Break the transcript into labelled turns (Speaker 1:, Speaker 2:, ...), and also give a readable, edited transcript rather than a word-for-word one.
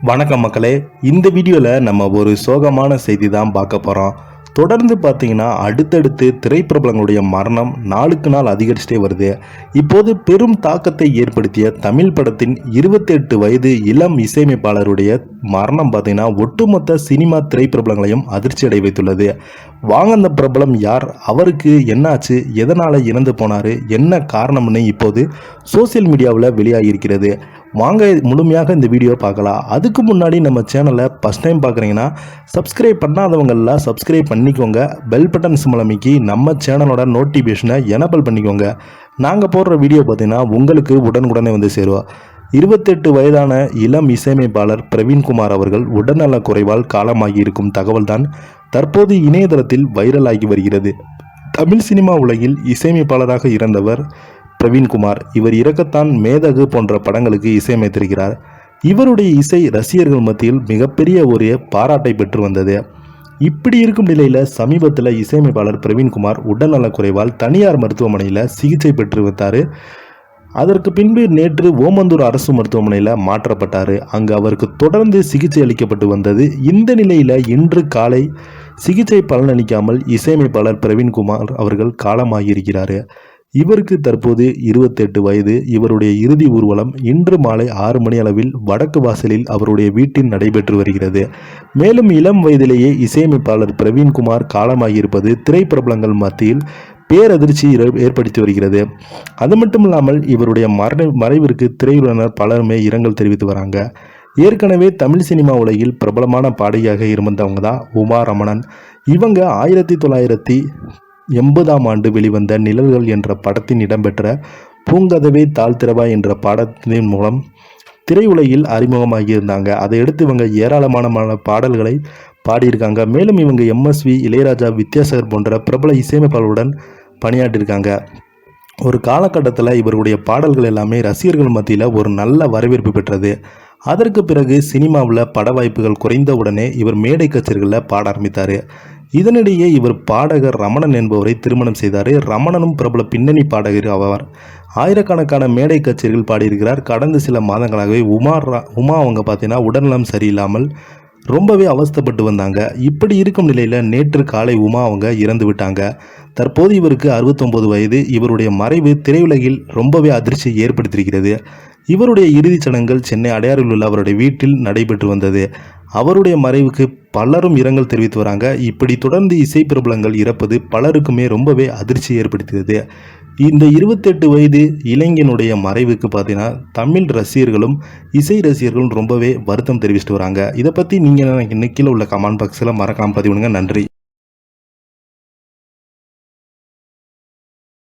Speaker 1: வணக்கம் மக்களே. இந்த வீடியோவில் நம்ம ஒரு சோகமான செய்தி தான் பார்க்க போகிறோம். தொடர்ந்து பார்த்தீங்கன்னா அடுத்தடுத்து திரைப்பிரபலங்களுடைய மரணம் நாளுக்கு நாள் அதிகரிச்சுட்டே வருது. இப்போது பெரும் தாக்கத்தை ஏற்படுத்திய தமிழ் படத்தின் 28 வயது இளம் இசையமைப்பாளருடைய மரணம் பார்த்தீங்கன்னா ஒட்டுமொத்த சினிமா திரைப்பிரபலங்களையும் அதிர்ச்சி அடை வைத்துள்ளது. வாங்க அந்த பிரபலம் யார், அவருக்கு என்னாச்சு, எதனால் இறந்து போனார், என்ன காரணம்னு இப்போது சோசியல் மீடியாவில் வெளியாகியிருக்கிறது. வாங்க முழுமையாக இந்த வீடியோ பார்க்கலாம். அதுக்கு முன்னாடி நம்ம சேனலை ஃபஸ்ட் டைம் பார்க்குறீங்கன்னா சப்ஸ்கிரைப் பண்ணாதவங்கெல்லாம் சப்ஸ்கிரைப் பண்ணிக்கோங்க. பெல் பட்டன் சிம்பல் அமைக்கி நம்ம சேனலோட நோட்டிஃபிகேஷனை எனபிள் பண்ணிக்கோங்க. நாங்கள் போடுற வீடியோ பார்த்தீங்கன்னா உங்களுக்கு உடனுக்குடனே வந்து சேருவோம். 28 வயதான இளம் இசையமைப்பாளர் பிரவீன்குமார் அவர்கள் உடல்நலக் குறைவால் காலமாகி இருக்கும் தகவல் தான் தற்போது இணையதளத்தில் வைரலாகி வருகிறது. தமிழ் சினிமா உலகில் இசையமைப்பாளராக இருந்தவர் பிரவீன்குமார். இவர் இறக்கத்தான் மேதகு போன்ற படங்களுக்கு இசையமைத்திருக்கிறார். இவருடைய இசை ரசிகர்கள் மத்தியில் மிகப்பெரிய ஒரு பாராட்டை பெற்று வந்தது. இப்படி இருக்கும் நிலையில் சமீபத்தில் இசையமைப்பாளர் பிரவீன்குமார் உடல்நலக்குறைவால் தனியார் மருத்துவமனையில் சிகிச்சை பெற்று வந்தார். அதற்கு பின்பு நேற்று ஓமந்தூர் அரசு மருத்துவமனையில் மாற்றப்பட்டார். அங்கு அவருக்கு தொடர்ந்து சிகிச்சை அளிக்கப்பட்டு வந்தது. இந்த நிலையில் இன்று காலை சிகிச்சை பலனளிக்காமல் இசையமைப்பாளர் பிரவீன்குமார் அவர்கள் காலமாகியிருக்கிறார். இவருக்கு தற்போது 28 வயது. இவருடைய இறுதி ஊர்வலம் இன்று மாலை 6 மணி அளவில் வடக்கு வாசலில் அவருடைய வீட்டில் நடைபெற்று வருகிறது. மேலும் இளம் வயதிலேயே இசையமைப்பாளர் பிரவீன்குமார் காலமாகியிருப்பது திரைப்பிரபலங்கள் மத்தியில் பேரதிர்ச்சி ஏற்படுத்தி வருகிறது. அது மட்டும் இல்லாமல் இவருடைய மறைவிற்கு திரையுலகினர் பலருமே இரங்கல் தெரிவித்து வராங்க. ஏற்கனவே தமிழ் சினிமா உலகில் பிரபலமான பாடகியாக இருந்தவங்க தான் உமா ரமணன். இவங்க 1980ஆம் ஆண்டு வெளிவந்த நிழல்கள் என்ற படத்தின் இடம்பெற்ற பூங்கதவே தாழ்த்திரவா என்ற பாடத்தின் மூலம் திரையுலகில் அறிமுகமாகியிருந்தாங்க. அதையடுத்து இவங்க ஏராளமான பாடல்களை பாடியிருக்காங்க. மேலும் இவங்க எம்எஸ்வி, இளையராஜா, வித்யாசாகர் போன்ற பிரபல இசையமைப்பாளருடன் பணியாற்றியிருக்காங்க. ஒரு காலகட்டத்தில் இவருடைய பாடல்கள் எல்லாமே ரசிகர்கள் மத்தியில் ஒரு நல்ல வரவேற்பு பெற்றது. அதற்கு பிறகு சினிமாவில் பட வாய்ப்புகள் குறைந்தவுடனே இவர் மேடை கச்சேரிகளில் பாட ஆரம்பித்தார். இதனிடையே இவர் பாடகர் ரமணன் என்பவரை திருமணம் செய்தார். ரமணனும் பிரபல பின்னணி பாடகர் ஆவார். ஆயிரக்கணக்கான மேடை கச்சேரிகள் பாடியிருக்கிறார். கடந்த சில மாதங்களாகவே உமா அவங்க பார்த்தீங்கன்னா உடல்நலம் சரியில்லாமல் ரொம்பவே அவஸ்தைப்பட்டு வந்தாங்க. இப்படி இருக்கும் நிலையில் நேற்று காலை உமா அவங்க இறந்து விட்டாங்க. தற்போது இவருக்கு 69 வயது. இவருடைய மறைவு திரையுலகில் ரொம்பவே அதிர்ச்சியை ஏற்படுத்தியிருக்கிறது. இவருடைய இறுதிச் சடங்குகள் சென்னை அடையாறில் உள்ள அவருடைய வீட்டில் நடைபெற்று வந்தது. அவருடைய மறைவுக்கு பலரும் இரங்கல் தெரிவித்து வராங்க. இப்படி தொடர்ந்து இசை பிரபலங்கள் இறப்பது பலருக்குமே ரொம்பவே அதிர்ச்சி ஏற்படுத்தியது. இந்த 28 வயது இளைஞனுடைய மறைவுக்கு பார்த்தீங்கன்னா தமிழ் ரசிகர்களும் இசை ரசிகர்களும் ரொம்பவே வருத்தம் தெரிவிச்சுட்டு வராங்க. இதை பற்றி நீங்கள் கீழே உள்ள கமெண்ட் பாக்ஸில் மறக்காமல் பதிவுங்க. நன்றி.